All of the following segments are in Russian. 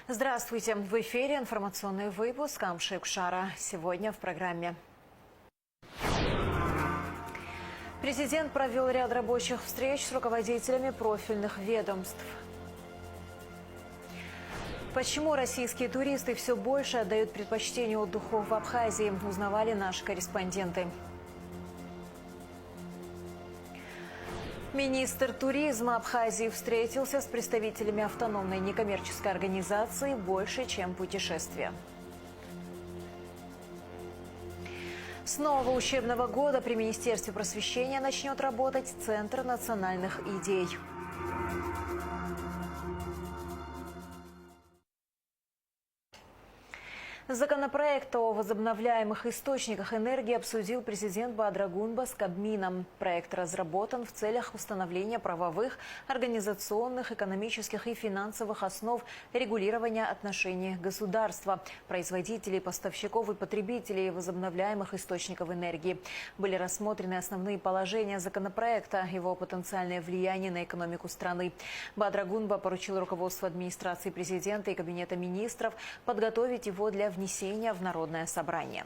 Здравствуйте! В эфире информационный выпуск Амшик Шара. Сегодня в программе. Президент провел ряд рабочих встреч с руководителями профильных ведомств. Почему российские туристы все больше отдают предпочтение отдыху в Абхазии, узнавали наши корреспонденты. Министр туризма Абхазии встретился с представителями автономной некоммерческой организации «Больше, чем путешествие». С нового учебного года при Министерстве просвещения начнет работать Центр национальных идей. Законопроект о возобновляемых источниках энергии обсудил президент Баадрагунба с Кабмином. Проект разработан в целях установления правовых, организационных, экономических и финансовых основ регулирования отношений государства, производителей, поставщиков и потребителей возобновляемых источников энергии. Были рассмотрены основные положения законопроекта, его потенциальное влияние на экономику страны. Баадрагунба поручил руководству администрации президента и Кабинета министров подготовить его для внесения в Народное собрание.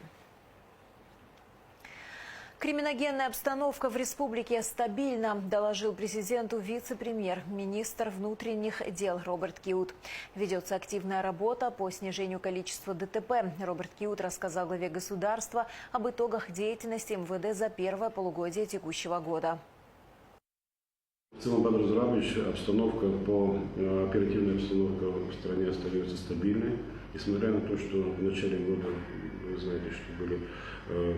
Криминогенная обстановка в республике стабильна, доложил президенту вице-премьер-министр внутренних дел Роберт Киут. Ведется активная работа по снижению количества ДТП. Роберт Киут рассказал главе государства об итогах деятельности МВД за первое полугодие текущего года. В целом, Бадру Зурабович, оперативная обстановка в стране остается стабильной. Несмотря на то, что в начале года, вы знаете, что были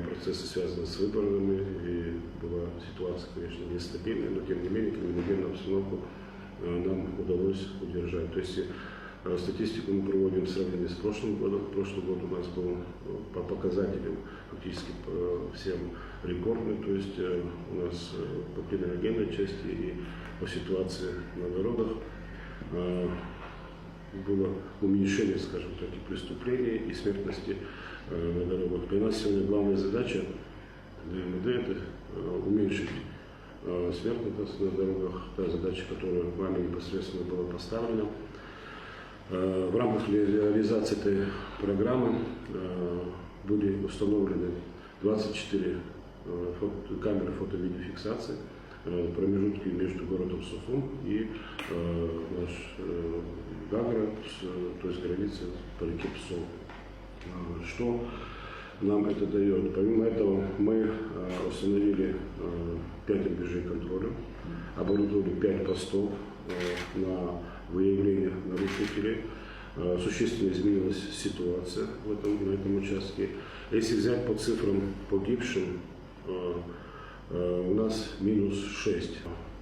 процессы, связанные с выборами, и была ситуация, конечно, нестабильная, но тем не менее криминогенную обстановку нам удалось удержать. То есть статистику мы проводим в сравнении с прошлым годом. Прошлый год у нас был по показателям фактически всем рекордный. То есть у нас по криминогенной части и по ситуации на дорогах было уменьшение, скажем так, и преступлений, и смертности на дорогах. Для нас сегодня главная задача для МВД – это уменьшить смертность на дорогах. Та задача, которая вами непосредственно была поставлена. В рамках реализации этой программы были установлены 24 камеры фото-видеофиксации, промежутки между городом Сухум и наш Гагра, то есть граница по реке Псол. Что нам это дает? Помимо этого мы установили 5 рубежей контроля, оборудовали 5 постов на выявление нарушителей. Существенно изменилась ситуация на этом участке. Если взять по цифрам погибшим, у нас -6.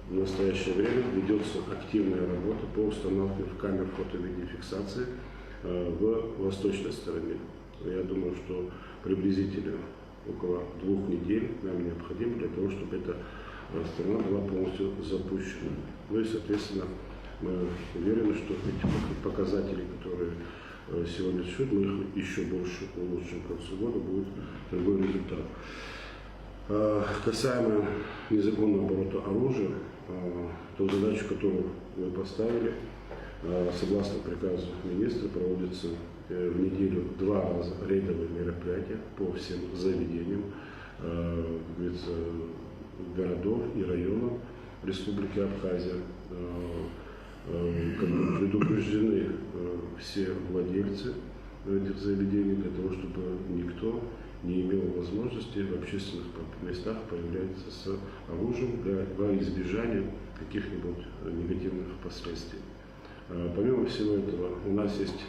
В настоящее время ведется активная работа по установке камер фото-видеофиксации в восточной стороне. Я думаю, что приблизительно около 2 недель нам необходимо для того, чтобы эта страна была полностью запущена. Ну и, соответственно, мы уверены, что эти показатели, которые сегодня существуют, мы их еще больше улучшим. К концу года будет другой результат. Касаемо незаконного оборота оружия, ту задачу, которую мы поставили, согласно приказу министра, проводится в неделю 2 раза рейдовые мероприятия по всем заведениям городов и районов Республики Абхазия. Предупреждены все владельцы этих заведений для того, чтобы никто не имел возможности в общественных местах появляться с оружием во избежание каких-нибудь негативных последствий. Помимо всего этого, у нас есть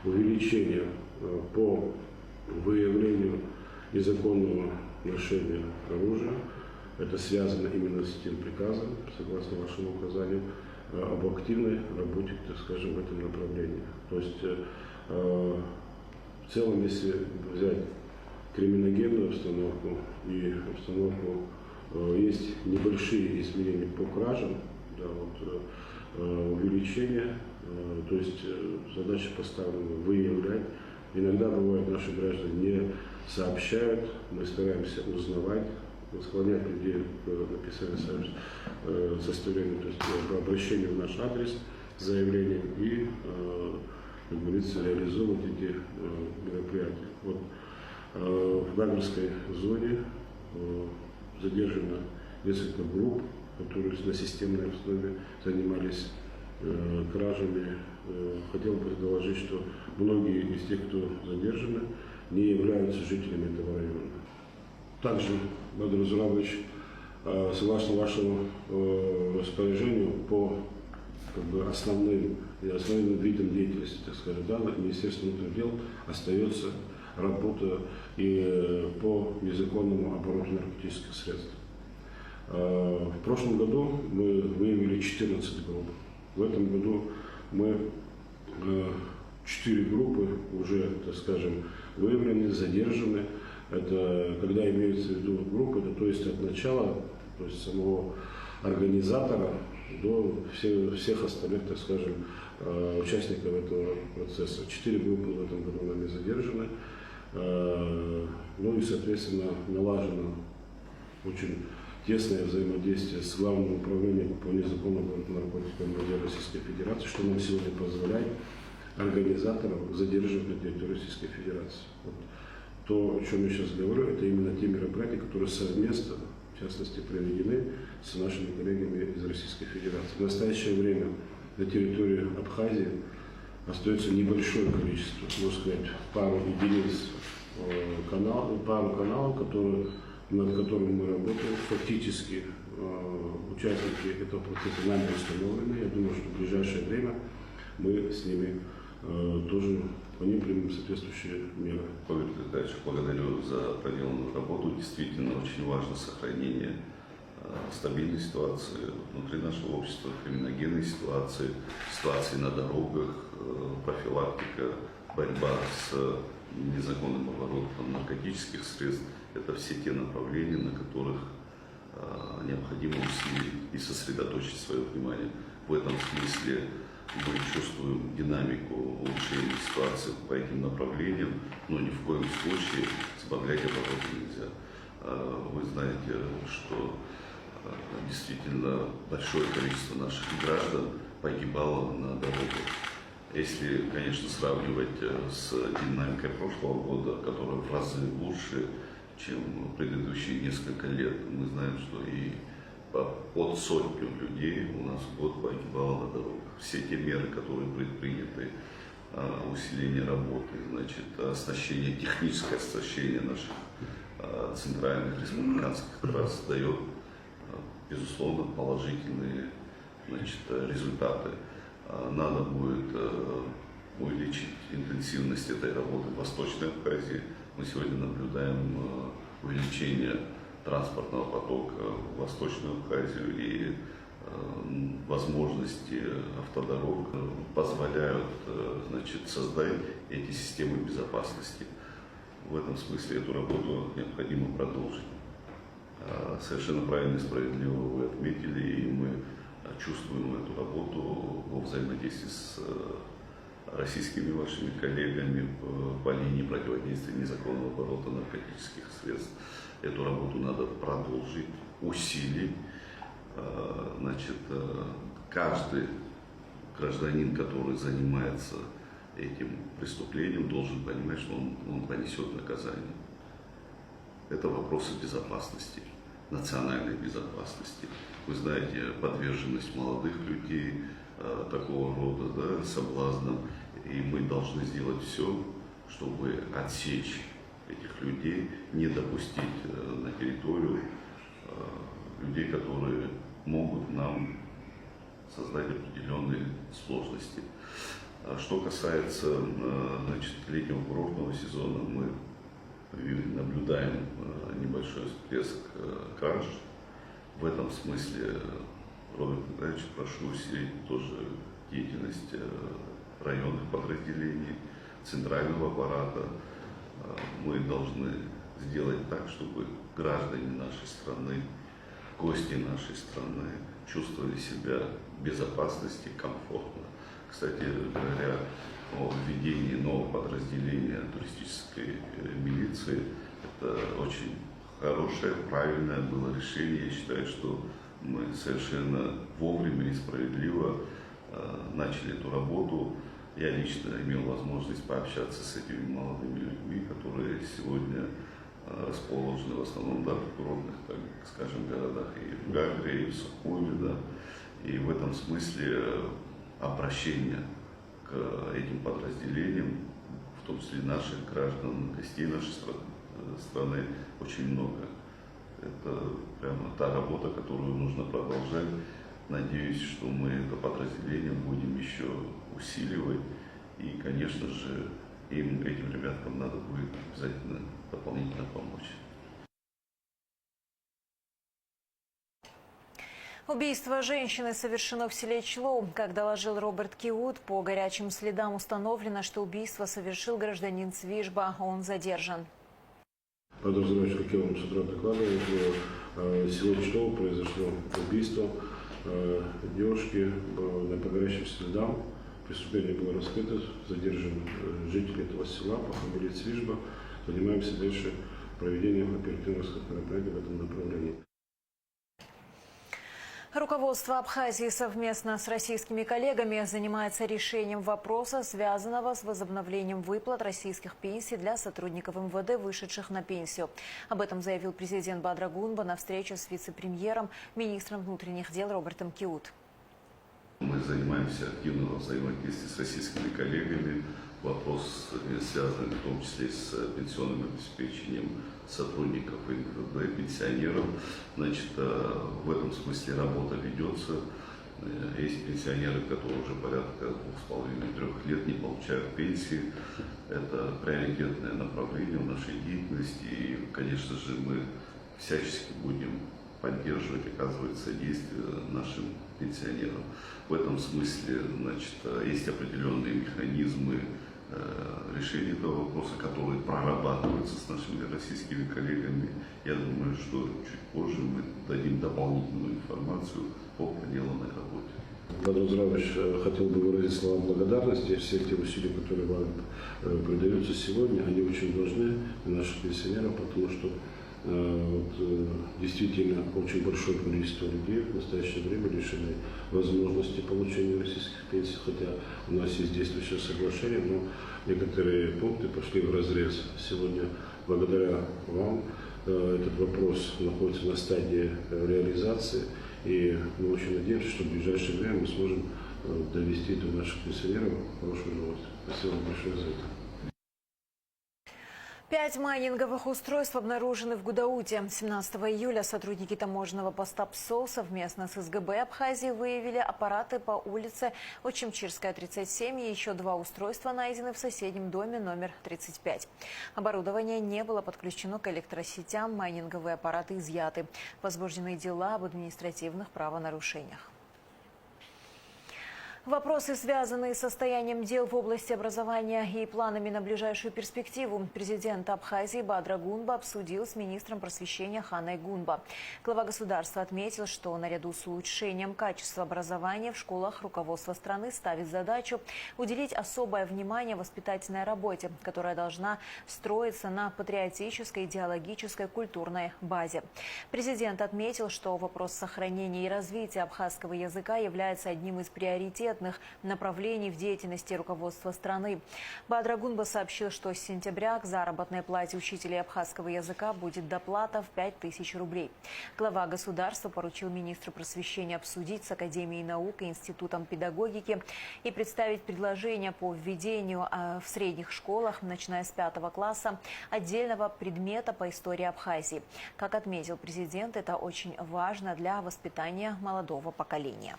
увеличение по выявлению незаконного ношения оружия. Это связано именно с тем приказом, согласно вашему указанию, об активной работе, так скажем, в этом направлении. То есть в целом, если взять криминогенную обстановку и обстановку, есть небольшие изменения по кражам, да, увеличение, то есть задача поставлена выявлять. Иногда бывает, наши граждане не сообщают, мы стараемся узнавать, склонять людей к написанию составлению, то есть обращению в наш адрес с заявлением и как говорится, реализовывать эти мероприятия. Вот, в Гагарской зоне задержано несколько групп, которые на системной основе занимались кражами. Хотел бы доложить, что многие из тех, кто задержаны, не являются жителями этого района. Также, Бадру Зурабович, согласно вашему распоряжению по основным видам деятельности, так скажем, да, Министерство внутренних дел остается работа и по незаконному обороту наркотических средств. В прошлом году мы выявили 14 групп. В этом году мы 4 группы уже, так скажем, выявлены, задержаны. Это, когда имеется в виду группа, это то есть от начала, то есть самого организатора до всех остальных, так скажем, участников этого процесса. 4 группы в этом году нами задержаны. Ну и, соответственно, налажено очень тесное взаимодействие с Главным управлением по незаконному наркотикам Российской Федерации, что нам сегодня позволяет организаторов задерживать на территории Российской Федерации. Вот. То, о чем я сейчас говорю, это именно те мероприятия, которые совместно, в частности, проведены с нашими коллегами из Российской Федерации. В настоящее время на территории Абхазии остается небольшое количество, можно сказать, пару единиц пару каналов, над которым мы работаем. Фактически участники этого процесса нами установлены. Я думаю, что в ближайшее время мы с ними тоже по ним примем соответствующие меры. Павел Петрович, благодарю за проделанную работу. Действительно, очень важно сохранение стабильной ситуации внутри нашего общества, криминогенной ситуации, ситуации на дорогах, профилактика, борьба с незаконным оборотом наркотических средств. Это все те направления, на которых необходимо усилить и сосредоточить свое внимание. В этом смысле мы чувствуем динамику улучшения ситуации по этим направлениям, но ни в коем случае сбавлять обороты нельзя. Вы знаете, что действительно большое количество наших граждан погибало на дорогах. Если, конечно, сравнивать с динамикой прошлого года, которая в разы лучше, чем предыдущие несколько лет, мы знаем, что и под сотню людей у нас в год погибало на дорогах. Все те меры, которые предприняты, усиление работы, значит, оснащение, техническое оснащение наших центральных республиканских трасс дает, безусловно, положительные, значит, результаты. Надо будет увеличить интенсивность этой работы в Восточной Абхазии. Мы сегодня наблюдаем увеличение транспортного потока в Восточную Абхазию, и возможности автодорог позволяют, значит, создать эти системы безопасности. В этом смысле эту работу необходимо продолжить. Совершенно правильно и справедливо вы отметили, и мы чувствуем эту работу во взаимодействии с российскими вашими коллегами по линии противодействия незаконного оборота наркотических средств. Эту работу надо продолжить, усилить. Значит, каждый гражданин, который занимается этим преступлением, должен понимать, что он понесет наказание. Это вопросы безопасности, национальной безопасности. Вы знаете, подверженность молодых людей такого рода, да, соблазнам, и мы должны сделать все, чтобы отсечь этих людей, не допустить на территорию людей, которые могут нам создать определенные сложности. Что касается, значит, летнего курортного сезона, мы наблюдаем небольшой всплеск краж. В этом смысле, Роберт Николаевич, прошу усилить тоже деятельность районных подразделений, центрального аппарата. Мы должны сделать так, чтобы граждане нашей страны, гости нашей страны чувствовали себя в безопасности, комфортно. Кстати говоря, о введении нового подразделения туристической милиции, это очень хорошее, правильное было решение. Я считаю, что мы совершенно вовремя и справедливо начали эту работу. Я лично имел возможность пообщаться с этими молодыми людьми, которые сегодня расположены в основном в курортных, так скажем, городах и в Гагре, и в Сухуме, да. И в этом смысле обращение к этим подразделениям, в том числе наших граждан, гостей нашей страны, очень много. Это прямо та работа, которую нужно продолжать. Надеюсь, что мы это подразделение будем еще усиливать. И, конечно же, этим ребяткам надо будет обязательно дополнительно помочь. Убийство женщины совершено в селе Члоу. Как доложил Роберт Киут, по горячим следам установлено, что убийство совершил гражданин Свижба. Он задержан. Подозреваешь, как я вам с утра докладывал, в селе Члоу произошло убийство девушки по горячим следам. Преступление было раскрыто, задержан житель этого села по фамилии Свижба. Занимаемся дальше проведением оперативных мероприятий в этом направлении. Руководство Абхазии совместно с российскими коллегами занимается решением вопроса, связанного с возобновлением выплат российских пенсий для сотрудников МВД, вышедших на пенсию. Об этом заявил президент Баадрагунба на встрече с вице-премьером, министром внутренних дел Робертом Киут. Мы занимаемся активным взаимодействием с российскими коллегами. Вопрос связан в том числе с пенсионным обеспечением сотрудников НКВД, пенсионеров. Значит, в этом смысле работа ведется. Есть пенсионеры, которые уже порядка 2,5-3 лет не получают пенсии. Это приоритетное направление в нашей деятельности. И, конечно же, мы всячески будем поддерживать, оказывать содействие нашим пенсионерам. В этом смысле, значит, есть определенные механизмы решения этого вопроса, которые прорабатываются с нашими российскими коллегами. Я думаю, что чуть позже мы дадим дополнительную информацию по проделанной работе. Владимир Здравович, хотел бы выразить слова благодарности. Все те усилия, которые вам придаются сегодня, они очень важны для наших пенсионеров, потому что действительно очень большое количество людей в настоящее время лишены возможности получения российских пенсий, хотя у нас есть действующее соглашение, но некоторые пункты пошли вразрез. Сегодня, благодаря вам, этот вопрос находится на стадии реализации, и мы очень надеемся, что в ближайшее время мы сможем довести до наших пенсионеров хорошую новость. Спасибо вам большое за это. 5 майнинговых устройств обнаружены в Гудауте. 17 июля сотрудники таможенного поста ПСО совместно с СГБ Абхазии выявили аппараты по улице Очимчирская, 37, и еще 2 устройства найдены в соседнем доме номер 35. Оборудование не было подключено к электросетям, майнинговые аппараты изъяты. Возбуждены дела об административных правонарушениях. Вопросы, связанные с состоянием дел в области образования и планами на ближайшую перспективу, президент Абхазии Баадрагунба обсудил с министром просвещения Ханой Гунба. Глава государства отметил, что наряду с улучшением качества образования в школах руководство страны ставит задачу уделить особое внимание воспитательной работе, которая должна строиться на патриотической, идеологической, культурной базе. Президент отметил, что вопрос сохранения и развития абхазского языка является одним из приоритетов направлений в деятельности руководства страны. Баадрагунба сообщил, что с сентября к заработной плате учителей абхазского языка будет доплата в 5000 рублей. Глава государства поручил министру просвещения обсудить с Академией наук и Институтом педагогики и представить предложение по введению в средних школах, начиная с 5 класса, отдельного предмета по истории Абхазии. Как отметил президент, это очень важно для воспитания молодого поколения.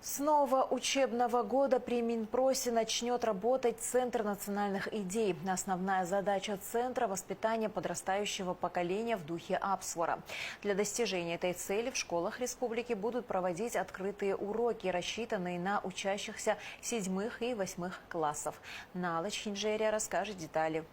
С нового учебного года при Минпросе начнет работать Центр национальных идей. Основная задача центра – воспитание подрастающего поколения в духе Апсвара. Для достижения этой цели в школах республики будут проводить открытые уроки, рассчитанные на учащихся 7 и 8 классов. Налач Хинджерия расскажет детали.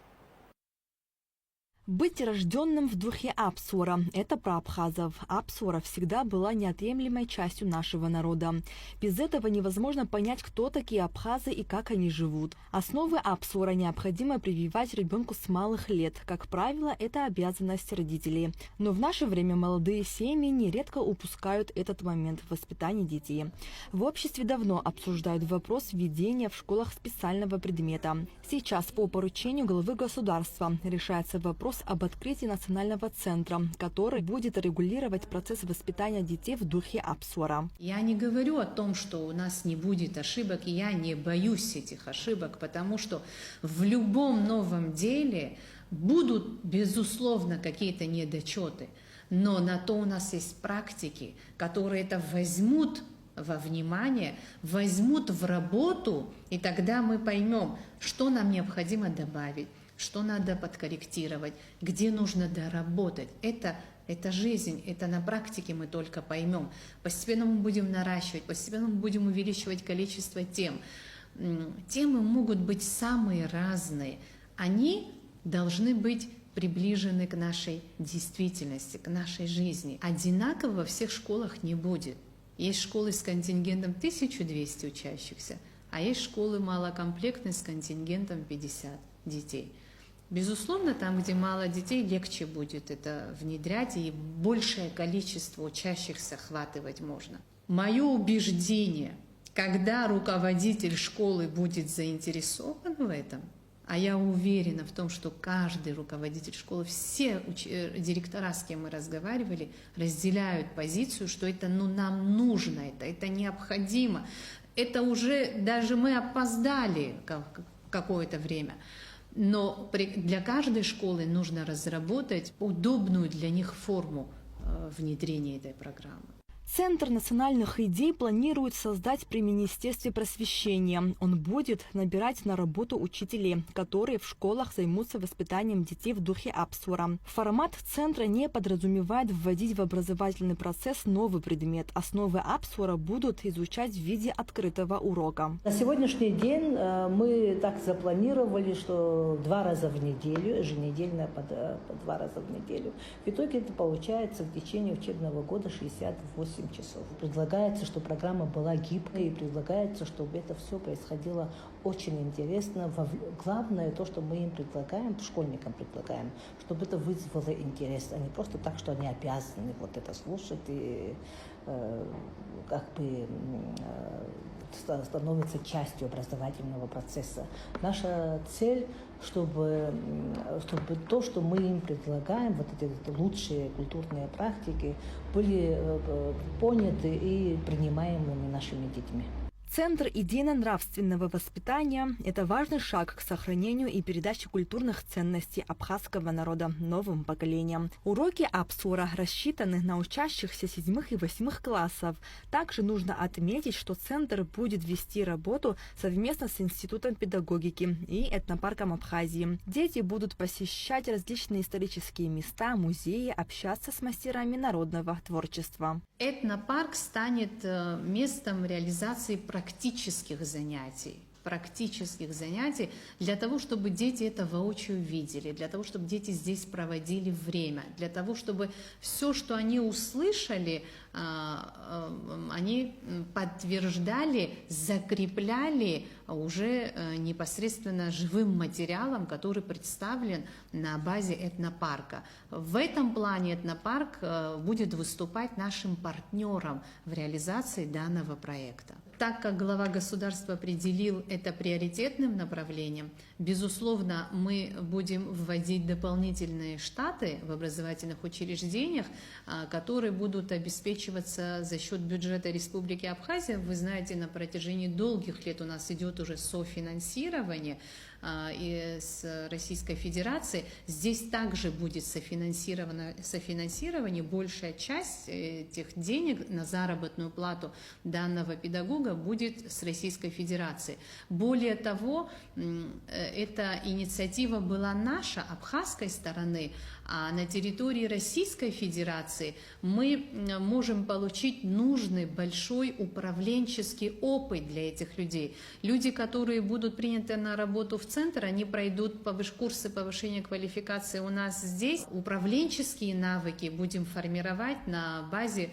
Быть рожденным в духе Апсуара – это про абхазов. Апсуара всегда была неотъемлемой частью нашего народа. Без этого невозможно понять, кто такие абхазы и как они живут. Основы Апсуара необходимо прививать ребенку с малых лет. Как правило, это обязанность родителей. Но в наше время молодые семьи нередко упускают этот момент в воспитании детей. В обществе давно обсуждают вопрос введения в школах специального предмета. Сейчас по поручению главы государства решается вопрос об открытии национального центра, который будет регулировать процесс воспитания детей в духе Апсуара. Я не говорю о том, что у нас не будет ошибок, и я не боюсь этих ошибок, потому что в любом новом деле будут, безусловно, какие-то недочеты, но на то у нас есть практики, которые это возьмут во внимание, возьмут в работу, и тогда мы поймем, что нам необходимо добавить, что надо подкорректировать, где нужно доработать. Это жизнь, это на практике мы только поймем. Постепенно мы будем наращивать, постепенно мы будем увеличивать количество тем. Темы могут быть самые разные. Они должны быть приближены к нашей действительности, к нашей жизни. Одинаково во всех школах не будет. Есть школы с контингентом 1200 учащихся, а есть школы малокомплектные с контингентом 50 детей. Безусловно, там, где мало детей, легче будет это внедрять, и большее количество учащихся охватывать можно. Мое убеждение, когда руководитель школы будет заинтересован в этом, а я уверена в том, что каждый руководитель школы, все директора, с кем мы разговаривали, разделяют позицию, что это нам нужно, это необходимо. Это уже даже мы опоздали какое-то время. Но для каждой школы нужно разработать удобную для них форму внедрения этой программы. Центр национальных идей планирует создать при Министерстве просвещения. Он будет набирать на работу учителей, которые в школах займутся воспитанием детей в духе Апсуара. Формат центра не подразумевает вводить в образовательный процесс новый предмет. Основы Апсуара будут изучать в виде открытого урока. На сегодняшний день мы так запланировали, что 2 раза в неделю, еженедельно по 2 раза в неделю. В итоге это получается в течение учебного года 68 часов. Предлагается, чтобы программа была гибкой, и предлагается, чтобы это все происходило очень интересно. Главное то, что мы им предлагаем, школьникам предлагаем, чтобы это вызвало интерес, а не просто так, что они обязаны вот это слушать и как бы становится частью образовательного процесса. Наша цель, чтобы то, что мы им предлагаем, вот эти лучшие культурные практики, были поняты и принимаемыми нашими детьми. Центр идейно-нравственного воспитания – это важный шаг к сохранению и передаче культурных ценностей абхазского народа новым поколениям. Уроки Апсуара рассчитаны на учащихся 7 и 8 классов. Также нужно отметить, что Центр будет вести работу совместно с Институтом педагогики и этнопарком Абхазии. Дети будут посещать различные исторические места, музеи, общаться с мастерами народного творчества. Этнопарк станет местом реализации практических занятий для того, чтобы дети это воочию видели, для того, чтобы дети здесь проводили время, для того, чтобы все, что они услышали, они подтверждали, закрепляли уже непосредственно живым материалом, который представлен на базе этнопарка. В этом плане этнопарк будет выступать нашим партнером в реализации данного проекта. Так как глава государства определил это приоритетным направлением, безусловно, мы будем вводить дополнительные штаты в образовательных учреждениях, которые будут обеспечиваться за счет бюджета Республики Абхазия. Вы знаете, на протяжении долгих лет у нас идет уже софинансирование и с Российской Федерацией. Здесь также будет софинансирование. Большая часть этих денег на заработную плату данного педагога будет с Российской Федерацией. Более того, эта инициатива была наша, абхазской стороны, а на территории Российской Федерации мы можем получить нужный большой управленческий опыт для этих людей. Люди, которые будут приняты на работу в центр, они пройдут курсы повышения квалификации у нас здесь. Управленческие навыки будем формировать на базе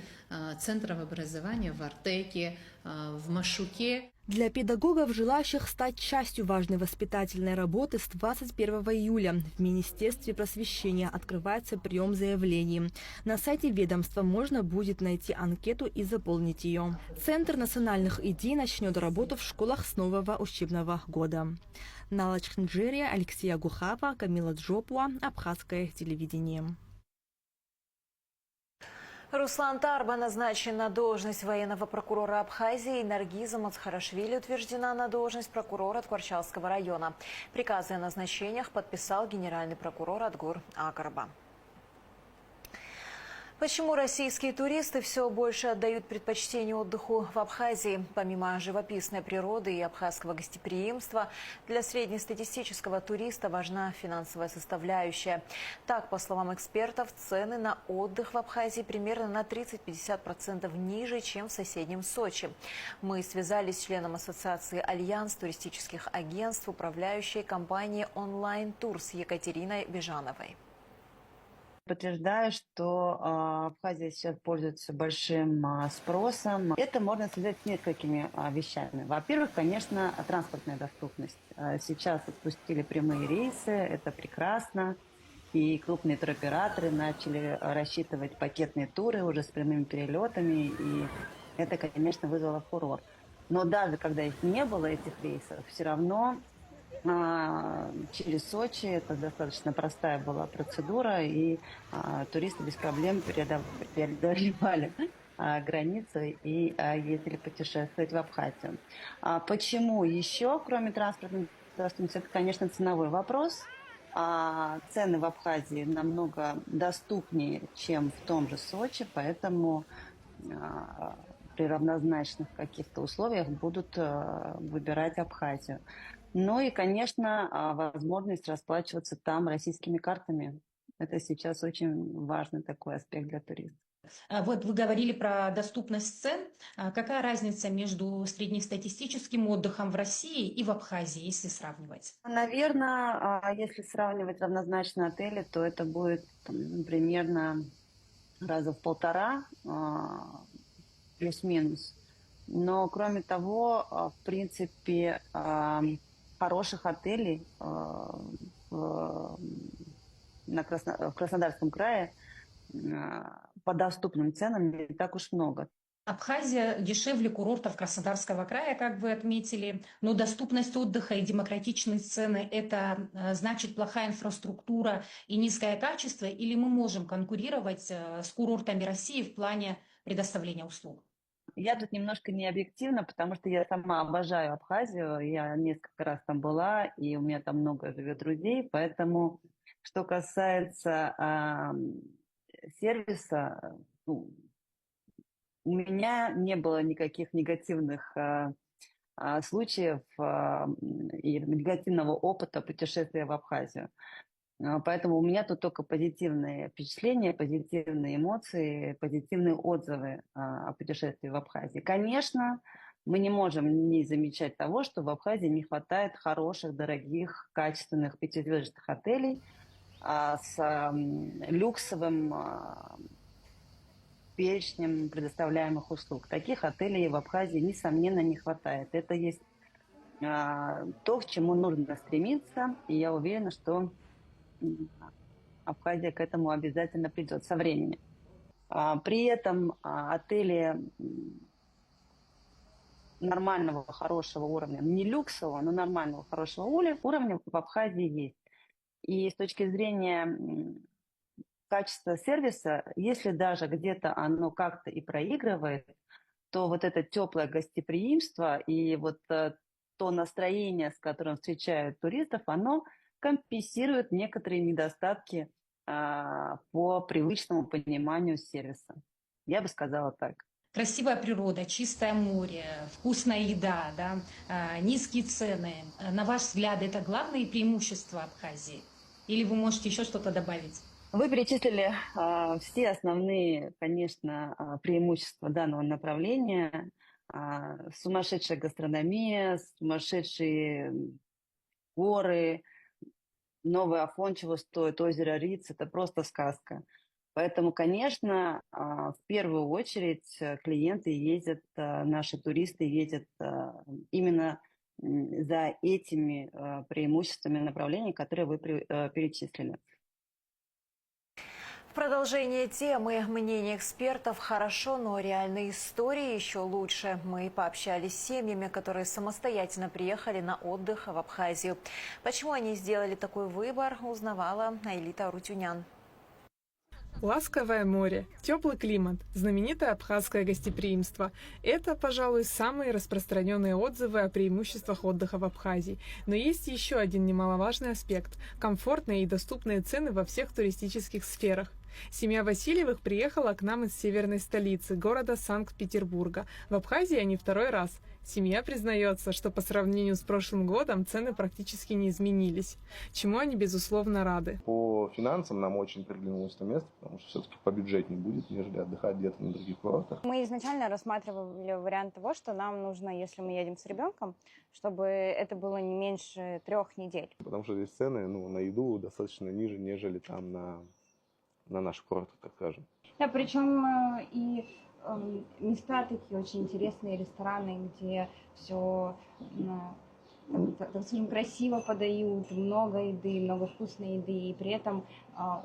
центров образования в Артеке, в Машуке. Для педагогов, желающих стать частью важной воспитательной работы, с 21 июля в Министерстве просвещения открывается прием заявлений. На сайте ведомства можно будет найти анкету и заполнить ее. Центр национальных идей начнет работу в школах с нового учебного года. Нала Чхнджерия, Алексея Гухава, Камила Джопуа, Абхазское телевидение. Руслан Тарба назначен на должность военного прокурора Абхазии. Наргиза Мацхарашвили утверждена на должность прокурора Тхварчалского района. Приказы о назначениях подписал генеральный прокурор Адгур Акарба. Почему российские туристы все больше отдают предпочтение отдыху в Абхазии? Помимо живописной природы и абхазского гостеприимства, для среднестатистического туриста важна финансовая составляющая. Так, по словам экспертов, цены на отдых в Абхазии примерно на 30-50% ниже, чем в соседнем Сочи. Мы связались с членом ассоциации «Альянс туристических агентств», управляющей компанией «Онлайн Турс» Екатериной Бежановой. Подтверждаю, что Абхазия сейчас пользуется большим спросом. Это можно связать с несколькими вещами. Во-первых, конечно, транспортная доступность. Сейчас отпустили прямые рейсы, это прекрасно. И крупные туроператоры начали рассчитывать пакетные туры уже с прямыми перелетами. И это, конечно, вызвало фурор. Но даже когда их не было, этих рейсов, все равно через Сочи это достаточно простая была процедура, и туристы без проблем преодолевали границу и ездили путешествовать в Абхазию. Почему еще, кроме транспортной доступности, это, конечно, ценовой вопрос. Цены в Абхазии намного доступнее, чем в том же Сочи, поэтому при равнозначных каких-то условиях будут выбирать Абхазию. Ну и, конечно, возможность расплачиваться там российскими картами. Это сейчас очень важный такой аспект для туристов. Вот вы говорили про доступность цен. Какая разница между среднестатистическим отдыхом в России и в Абхазии, если сравнивать? Наверное, если сравнивать равнозначно отели, то это будет примерно раза в 1,5, плюс-минус. Но, кроме того, в принципе, хороших отелей в Краснодарском крае по доступным ценам не так уж много. Абхазия дешевле курортов Краснодарского края, как вы отметили, но доступность отдыха и демократичные цены – это значит плохая инфраструктура и низкое качество, или мы можем конкурировать с курортами России в плане предоставления услуг? Я тут немножко не объективна, потому что я сама обожаю Абхазию, я несколько раз там была, и у меня там много живет друзей, поэтому, что касается сервиса, у меня не было никаких негативных случаев и негативного опыта путешествия в Абхазию. Поэтому у меня тут только позитивные впечатления, позитивные эмоции, позитивные отзывы о путешествии в Абхазии. Конечно, мы не можем не замечать того, что в Абхазии не хватает хороших, дорогих, качественных пятизвездочных отелей с люксовым перечнем предоставляемых услуг. Таких отелей в Абхазии, несомненно, не хватает. Это есть то, к чему нужно стремиться, и я уверена, что Абхазия к этому обязательно придет со временем. При этом отели нормального, хорошего уровня, не люксового, но нормального, хорошего уровня в Абхазии есть. И с точки зрения качества сервиса, если даже где-то оно как-то и проигрывает, то вот это теплое гостеприимство и вот то настроение, с которым встречают туристов, оно компенсирует некоторые недостатки по привычному пониманию сервиса. Я бы сказала так. Красивая природа, чистое море, вкусная еда, да, низкие цены. На ваш взгляд, это главные преимущества Абхазии? Или вы можете еще что-то добавить? Вы перечислили все основные, конечно, преимущества данного направления. Сумасшедшая гастрономия, сумасшедшие горы, Новый Афон чего стоит, озеро Риц, это просто сказка. Поэтому, конечно, в первую очередь клиенты ездят, наши туристы ездят именно за этими преимуществами направлений, которые вы перечислили. В продолжение темы мнения экспертов хорошо, но реальные истории еще лучше. Мы пообщались с семьями, которые самостоятельно приехали на отдых в Абхазию. Почему они сделали такой выбор, узнавала Айлита Арутюнян. Ласковое море, теплый климат, знаменитое абхазское гостеприимство – это, пожалуй, самые распространенные отзывы о преимуществах отдыха в Абхазии. Но есть еще один немаловажный аспект – комфортные и доступные цены во всех туристических сферах. Семья Васильевых приехала к нам из северной столицы, города Санкт-Петербурга. В Абхазии они второй раз. Семья признается, что по сравнению с прошлым годом цены практически не изменились, чему они, безусловно, рады. По финансам нам очень приглянулось это место, потому что все-таки побюджетнее будет, нежели отдыхать где-то на других курортах. Мы изначально рассматривали вариант того, что нам нужно, если мы едем с ребенком, чтобы это было не меньше 3 недель. Потому что здесь цены на еду достаточно ниже, нежели там на наших курортах, так скажем. Да, причем и места такие очень интересные, рестораны, где все, так скажем, красиво подают, много еды, много вкусной еды, и при этом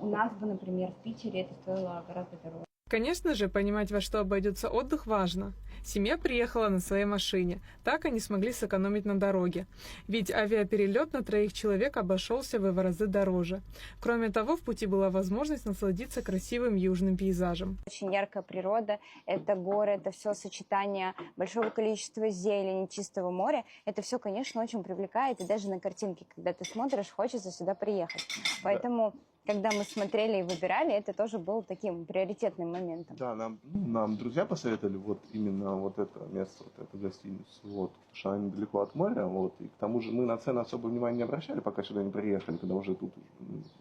у нас бы, например, в Питере это стоило гораздо дороже. Конечно же, понимать, во что обойдется отдых, важно. Семья приехала на своей машине. Так они смогли сэкономить на дороге. Ведь авиаперелет на 3 человек обошелся в разы дороже. Кроме того, в пути была возможность насладиться красивым южным пейзажем. Очень яркая природа, это горы, это все сочетание большого количества зелени, чистого моря. Это все, конечно, очень привлекает. И даже на картинке, когда ты смотришь, хочется сюда приехать. Поэтому... Когда мы смотрели и выбирали, это тоже был таким приоритетным моментом. Да, нам друзья посоветовали именно это место, эту гостиницу, потому что она недалеко от моря, и к тому же мы на цены особо внимания не обращали, пока сюда не приехали, когда уже тут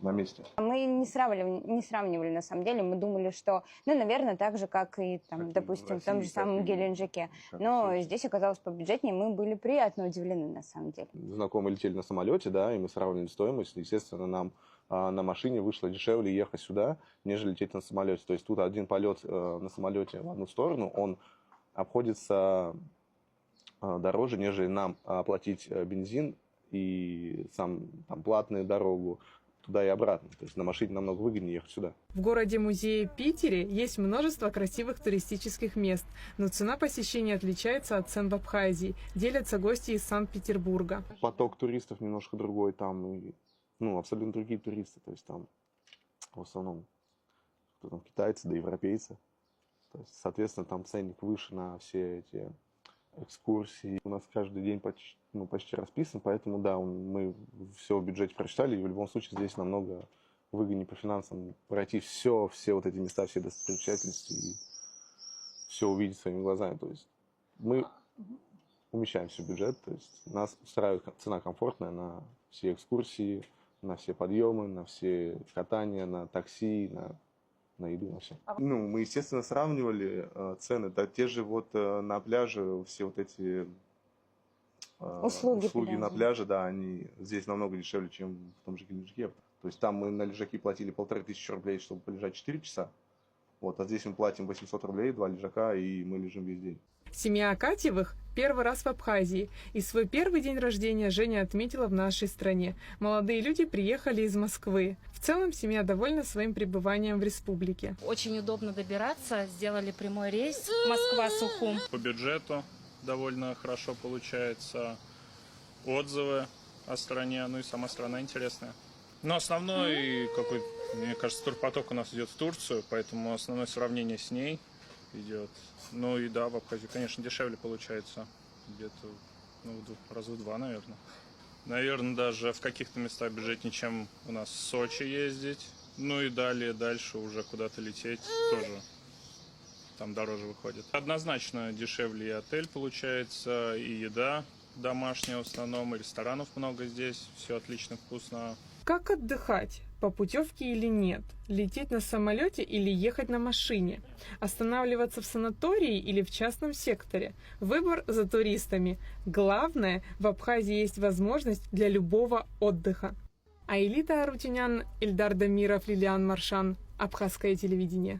на месте. Мы не сравнивали на самом деле, мы думали, что, наверное, так же, как и, допустим, в том же самом Геленджике. Но здесь оказалось побюджетнее, мы были приятно удивлены на самом деле. Знакомые летели на самолете, да, и мы сравнили стоимость, естественно, нам на машине вышло дешевле ехать сюда, нежели лететь на самолете. То есть тут один полет на самолете в одну сторону, он обходится дороже, нежели нам оплатить бензин и платную дорогу туда и обратно. То есть на машине намного выгоднее ехать сюда. В городе-музее Питере есть множество красивых туристических мест, но цена посещения отличается от цен в Абхазии, делятся гости из Санкт-Петербурга. Поток туристов немножко другой там, и абсолютно другие туристы, то есть там в основном китайцы, да европейцы. То есть, соответственно, там ценник выше на все эти экскурсии. У нас каждый день почти расписан, поэтому да, мы все в бюджете прочитали, и в любом случае здесь намного выгоднее по финансам пройти все эти места, все достопримечательности и все увидеть своими глазами. То есть мы умещаемся в бюджет, то есть нас устраивает цена комфортная на все экскурсии, на все подъемы, на все катания, на такси, на еду, на все. Мы, естественно, сравнивали цены. Да, те же на пляже, все эти услуги на пляже, да, они здесь намного дешевле, чем в том же Геленджике. То есть там мы на лежаке платили 1500 рублей, чтобы полежать 4 часа. А здесь мы платим 800 рублей, 2 лежака, и мы лежим весь день. Семья Акатьевых первый раз в Абхазии, и свой первый день рождения Женя отметила в нашей стране. Молодые люди приехали из Москвы. В целом семья довольна своим пребыванием в республике. Очень удобно добираться, сделали прямой рейс Москва-Сухум. По бюджету довольно хорошо получается, отзывы о стране, и сама страна интересная. Но основной мне кажется, турпоток у нас идет в Турцию, поэтому основное сравнение с ней идет. И да, в Абхазии, конечно, дешевле получается. Где-то раза в 2, наверное. Наверное, даже в каких-то местах бюджетнее, чем у нас в Сочи ездить. И дальше уже куда-то лететь тоже. Там дороже выходит. Однозначно дешевле и отель получается, и еда домашняя в основном, и ресторанов много здесь. Все отлично, вкусно. Как отдыхать? по путевке или нет, лететь на самолете или ехать на машине, останавливаться в санатории или в частном секторе. Выбор за туристами. Главное, в Абхазии есть возможность для любого отдыха. Аэлита Арутюнян, Эльдар Дамиров, Лилиан Маршан. Абхазское телевидение.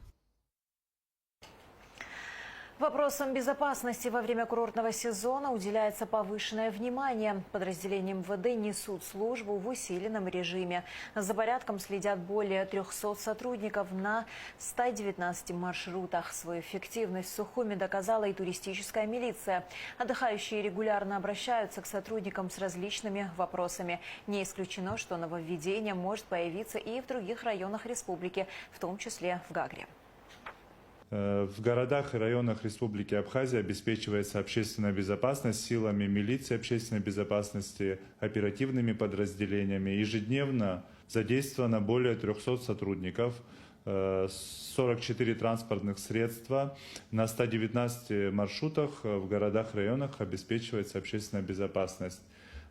Вопросам безопасности во время курортного сезона уделяется повышенное внимание. Подразделения МВД несут службу в усиленном режиме. За порядком следят более 300 сотрудников на 119 маршрутах. Свою эффективность в Сухуми доказала и туристическая милиция. Отдыхающие регулярно обращаются к сотрудникам с различными вопросами. Не исключено, что нововведение может появиться и в других районах республики, в том числе в Гагре. В городах и районах Республики Абхазия обеспечивается общественная безопасность силами милиции общественной безопасности, оперативными подразделениями. Ежедневно задействовано более 300 сотрудников, 44 транспортных средства. На 119 маршрутах в городах и районах обеспечивается общественная безопасность.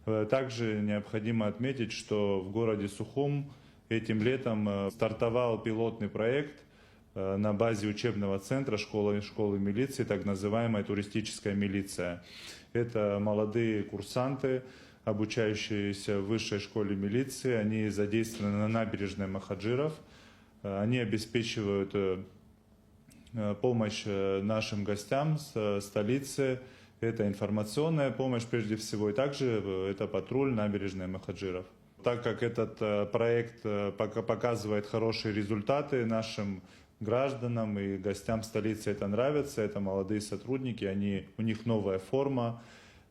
Также необходимо отметить, что в городе Сухум этим летом стартовал пилотный проект на базе учебного центра школы милиции, так называемая туристическая милиция. Это молодые курсанты, обучающиеся в высшей школе милиции. Они задействованы на набережной Махаджиров. Они обеспечивают помощь нашим гостям с столицы. Это информационная помощь прежде всего, и также это патруль набережной Махаджиров. Так как этот проект показывает хорошие результаты нашим гражданам и гостям столицы, это нравится, это молодые сотрудники, у них новая форма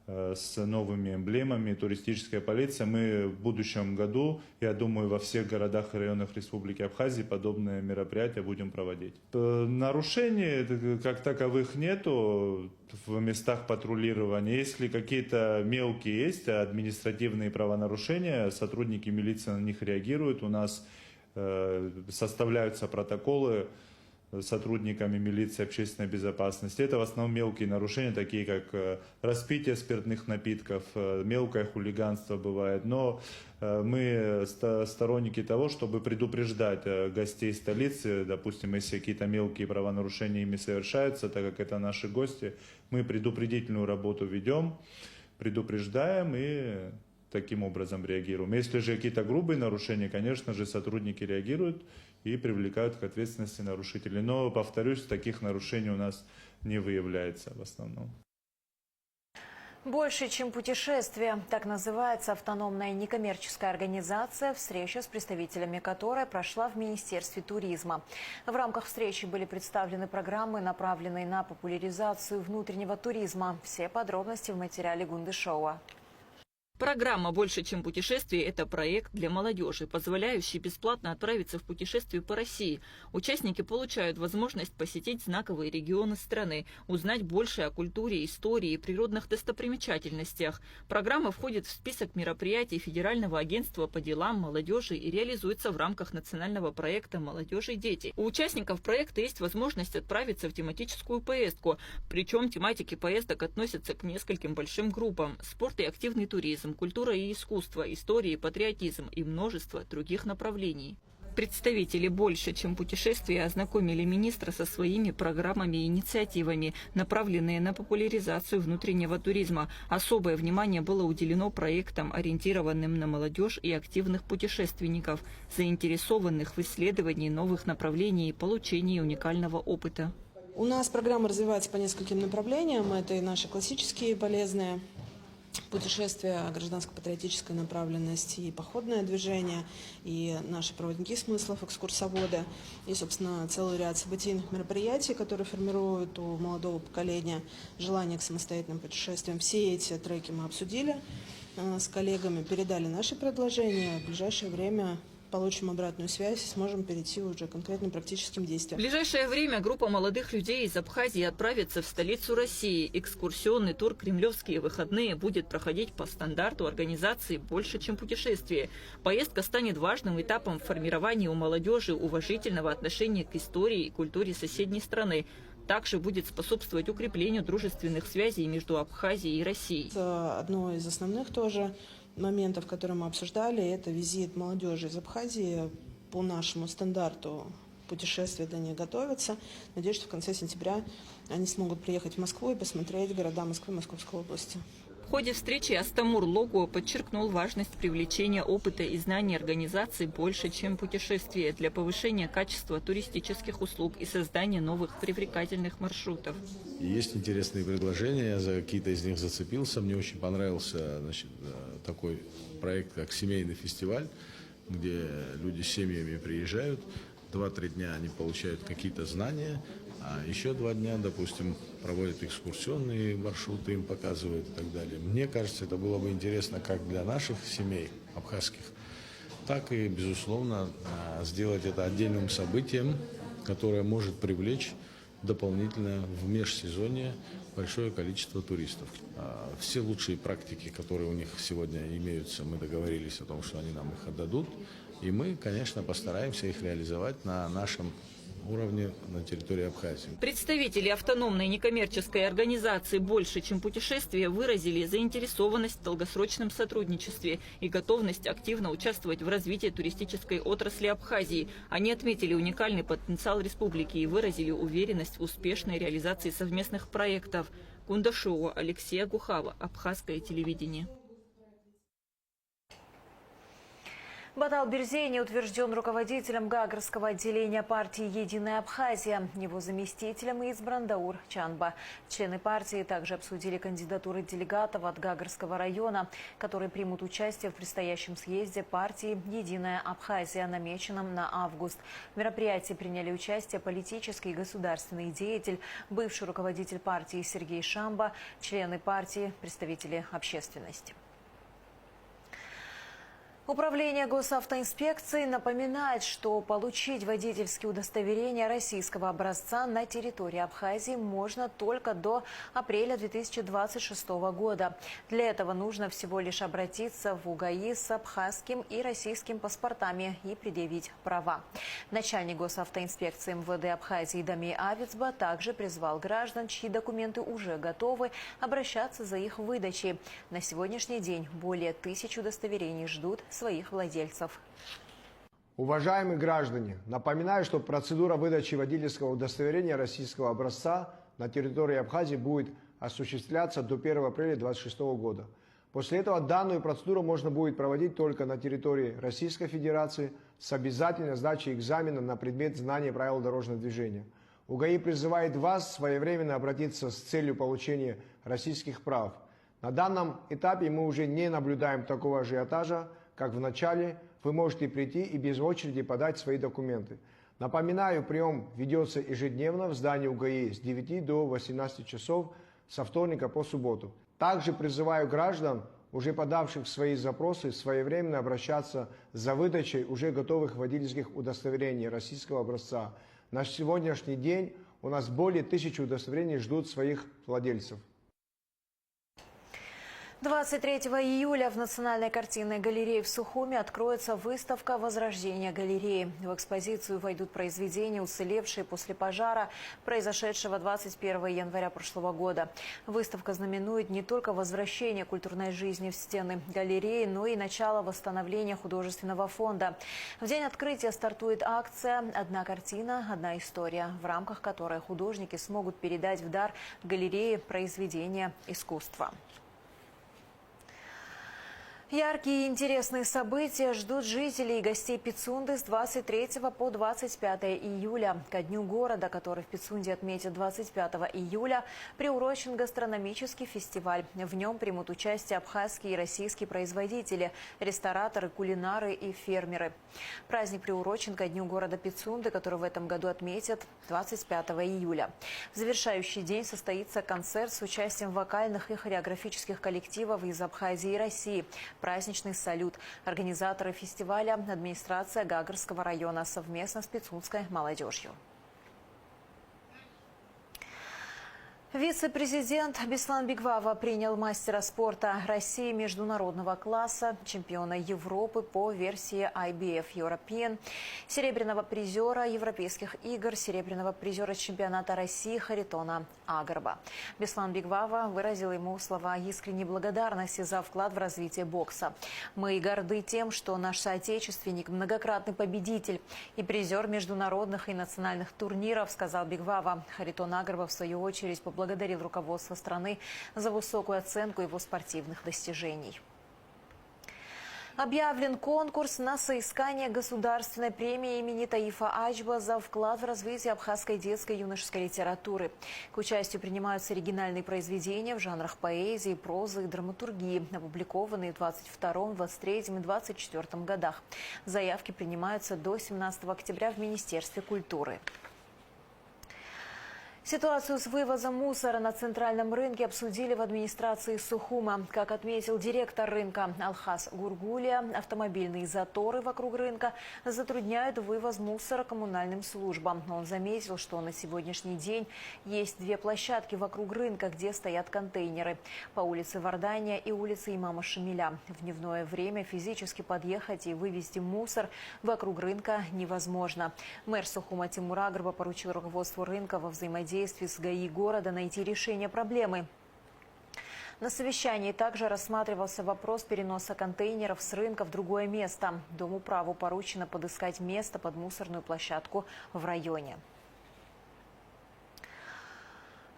с новыми эмблемами, туристическая полиция. Мы в будущем году, я думаю, во всех городах и районах Республики Абхазия подобные мероприятия будем проводить. Нарушений как таковых нету в местах патрулирования. Если какие-то мелкие есть административные правонарушения, сотрудники милиции на них реагируют. У нас составляются протоколы сотрудниками милиции общественной безопасности. Это в основном мелкие нарушения, такие как распитие спиртных напитков, мелкое хулиганство бывает. Но мы сторонники того, чтобы предупреждать гостей столицы, допустим, если какие-то мелкие правонарушения ими совершаются, так как это наши гости, мы предупредительную работу ведем, предупреждаем и таким образом реагируем. Если же какие-то грубые нарушения, конечно же, сотрудники реагируют и привлекают к ответственности нарушителей. Но, повторюсь, таких нарушений у нас не выявляется в основном. Больше, чем путешествие. Так называется автономная некоммерческая организация, встреча с представителями которой прошла в Министерстве туризма. В рамках встречи были представлены программы, направленные на популяризацию внутреннего туризма. Все подробности в материале Гундышова. Программа «Больше, чем путешествие» – это проект для молодежи, позволяющий бесплатно отправиться в путешествие по России. Участники получают возможность посетить знаковые регионы страны, узнать больше о культуре, истории и природных достопримечательностях. Программа входит в список мероприятий Федерального агентства по делам молодежи и реализуется в рамках национального проекта «Молодежь и дети». У участников проекта есть возможность отправиться в тематическую поездку, причем тематики поездок относятся к нескольким большим группам – спорт и активный туризм, культура и искусство, история и патриотизм и множество других направлений. Представители «Больше, чем путешествия» ознакомили министра со своими программами и инициативами, направленные на популяризацию внутреннего туризма. Особое внимание было уделено проектам, ориентированным на молодежь и активных путешественников, заинтересованных в исследовании новых направлений и получении уникального опыта. У нас программа развивается по нескольким направлениям. Это и наши классические полезные путешествия, гражданско-патриотическая направленность и походное движение, и наши проводники смыслов, экскурсоводы, и, собственно, целый ряд событийных мероприятий, которые формируют у молодого поколения желание к самостоятельным путешествиям. Все эти треки мы обсудили с коллегами, передали наши предложения. В ближайшее время получим обратную связь и сможем перейти уже к конкретным практическим действиям. В ближайшее время группа молодых людей из Абхазии отправится в столицу России. Экскурсионный тур «Кремлевские выходные» будет проходить по стандарту организации «Больше, чем путешествие». Поездка станет важным этапом в формировании у молодежи уважительного отношения к истории и культуре соседней страны. Также будет способствовать укреплению дружественных связей между Абхазией и Россией. Одно из основных тоже моментов, которые мы обсуждали, это визит молодежи из Абхазии по нашему стандарту путешествия для них готовятся. Надеюсь, что в конце сентября они смогут приехать в Москву и посмотреть города Москвы и Московской области. В ходе встречи Астамур Логуа подчеркнул важность привлечения опыта и знаний организаций больше, чем путешествия, для повышения качества туристических услуг и создания новых привлекательных маршрутов. Есть интересные предложения, я за какие-то из них зацепился. Мне очень понравился такой проект, как семейный фестиваль, где люди с семьями приезжают. 2-3 дня они получают какие-то знания, а еще 2 дня, допустим, проводят экскурсионные маршруты, им показывают и так далее. Мне кажется, это было бы интересно как для наших семей абхазских, так и, безусловно, сделать это отдельным событием, которое может привлечь дополнительно в межсезонье большое количество туристов. Все лучшие практики, которые у них сегодня имеются, мы договорились о том, что они нам их отдадут. И мы, конечно, постараемся их реализовать на нашем уровне на территории Абхазии. Представители автономной некоммерческой организации «Больше, чем путешествия» выразили заинтересованность в долгосрочном сотрудничестве и готовность активно участвовать в развитии туристической отрасли Абхазии. Они отметили уникальный потенциал республики и выразили уверенность в успешной реализации совместных проектов. Кундашова, Алексей Агухава, Абхазское телевидение. Батал Берзейни утвержден руководителем Гагарского отделения партии «Единая Абхазия». Его заместителем избран Даур Чанба. Члены партии также обсудили кандидатуры делегатов от Гагарского района, которые примут участие в предстоящем съезде партии «Единая Абхазия», намеченном на август. В мероприятии приняли участие политический и государственный деятель, бывший руководитель партии Сергей Шамба, члены партии, представители общественности. Управление госавтоинспекции напоминает, что получить водительские удостоверения российского образца на территории Абхазии можно только до апреля 2026 года. Для этого нужно всего лишь обратиться в УГАИ с абхазским и российским паспортами и предъявить права. Начальник госавтоинспекции МВД Абхазии Дамир Авицба также призвал граждан, чьи документы уже готовы, обращаться за их выдачей. На сегодняшний день более 1000 удостоверений ждут своих владельцев. Уважаемые граждане, напоминаю, что процедура выдачи водительского удостоверения российского образца на территории Абхазии будет осуществляться до 1 апреля 2026 года. После этого данную процедуру можно будет проводить только на территории Российской Федерации с обязательной сдачей экзамена на предмет знания правил дорожного движения. УГАИ призывает вас своевременно обратиться с целью получения российских прав. На данном этапе мы уже не наблюдаем такого ажиотажа, как в начале. Вы можете прийти и без очереди подать свои документы. Напоминаю, прием ведется ежедневно в здании УГАИ с 9 до 18 часов со вторника по субботу. Также призываю граждан, уже подавших свои запросы, своевременно обращаться за выдачей уже готовых водительских удостоверений российского образца. На сегодняшний день у нас более 1000 удостоверений ждут своих владельцев. 23 июля в Национальной картинной галерее в Сухуми откроется выставка «Возрождение галереи». В экспозицию войдут произведения, уцелевшие после пожара, произошедшего 21 января прошлого года. Выставка знаменует не только возвращение культурной жизни в стены галереи, но и начало восстановления художественного фонда. В день открытия стартует акция «Одна картина, одна история», в рамках которой художники смогут передать в дар галерее произведения искусства. Яркие и интересные события ждут жителей и гостей Пицунды с 23 по 25 июля. Ко дню города, который в Пицунде отметят 25 июля, приурочен гастрономический фестиваль. В нем примут участие абхазские и российские производители, рестораторы, кулинары и фермеры. Праздник приурочен ко дню города Пицунды, который в этом году отметят 25 июля. В завершающий день состоится концерт с участием вокальных и хореографических коллективов из Абхазии и России. Праздничный салют. Организаторы фестиваля – администрация Гагарского района совместно с пицунской молодежью. Вице-президент Беслан Бигвава принял мастера спорта России международного класса, чемпиона Европы по версии IBF European, серебряного призера Европейских игр, серебряного призера чемпионата России Харитона Агарба. Беслан Бигвава выразил ему слова искренней благодарности за вклад в развитие бокса. «Мы горды тем, что наш соотечественник – многократный победитель и призер международных и национальных турниров», сказал Бигвава. Харитон Агарба, в свою очередь, поблагодарил руководство страны за высокую оценку его спортивных достижений. Объявлен конкурс на соискание государственной премии имени Таифа Ачба за вклад в развитие абхазской детской и юношеской литературы. К участию принимаются оригинальные произведения в жанрах поэзии, прозы и драматургии, опубликованные в 22, 23 и 24 годах. Заявки принимаются до 17 октября в Министерстве культуры. Ситуацию с вывозом мусора на центральном рынке обсудили в администрации Сухума. Как отметил директор рынка Алхас Гургулия, автомобильные заторы вокруг рынка затрудняют вывоз мусора коммунальным службам. Он заметил, что на сегодняшний день есть две площадки вокруг рынка, где стоят контейнеры. По улице Вардания и улице Имама Шамиля. В дневное время физически подъехать и вывезти мусор вокруг рынка невозможно. Мэр Сухума Тимур Агарба поручил руководству рынка во взаимодействии с ГАИ города найти решение проблемы. На совещании также рассматривался вопрос переноса контейнеров с рынка в другое место. Домуправу поручено подыскать место под мусорную площадку в районе.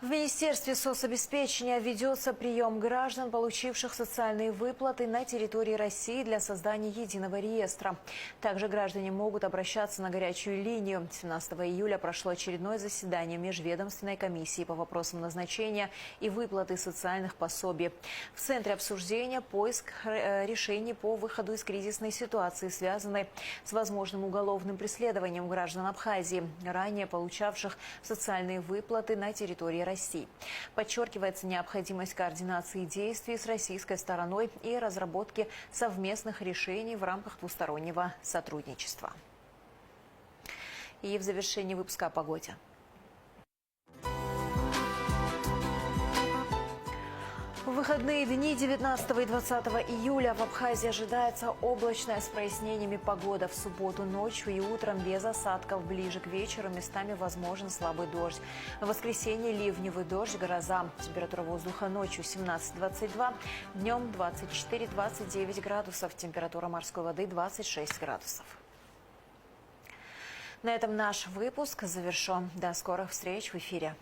В Министерстве соцобеспечения ведется прием граждан, получивших социальные выплаты на территории России для создания единого реестра. Также граждане могут обращаться на горячую линию. 17 июля прошло очередное заседание Межведомственной комиссии по вопросам назначения и выплаты социальных пособий. В центре обсуждения поиск решений по выходу из кризисной ситуации, связанной с возможным уголовным преследованием граждан Абхазии, ранее получавших социальные выплаты на территории России. Подчеркивается необходимость координации действий с российской стороной и разработки совместных решений в рамках двустороннего сотрудничества. И в завершении выпуска о погоде. В выходные дни 19 и 20 июля в Абхазии ожидается облачная с прояснениями погода. В субботу ночью и утром без осадков. Ближе к вечеру местами возможен слабый дождь. В воскресенье ливневый дождь, гроза. Температура воздуха ночью 17-22, днем 24-29 градусов. Температура морской воды 26 градусов. На этом наш выпуск завершен. До скорых встреч в эфире.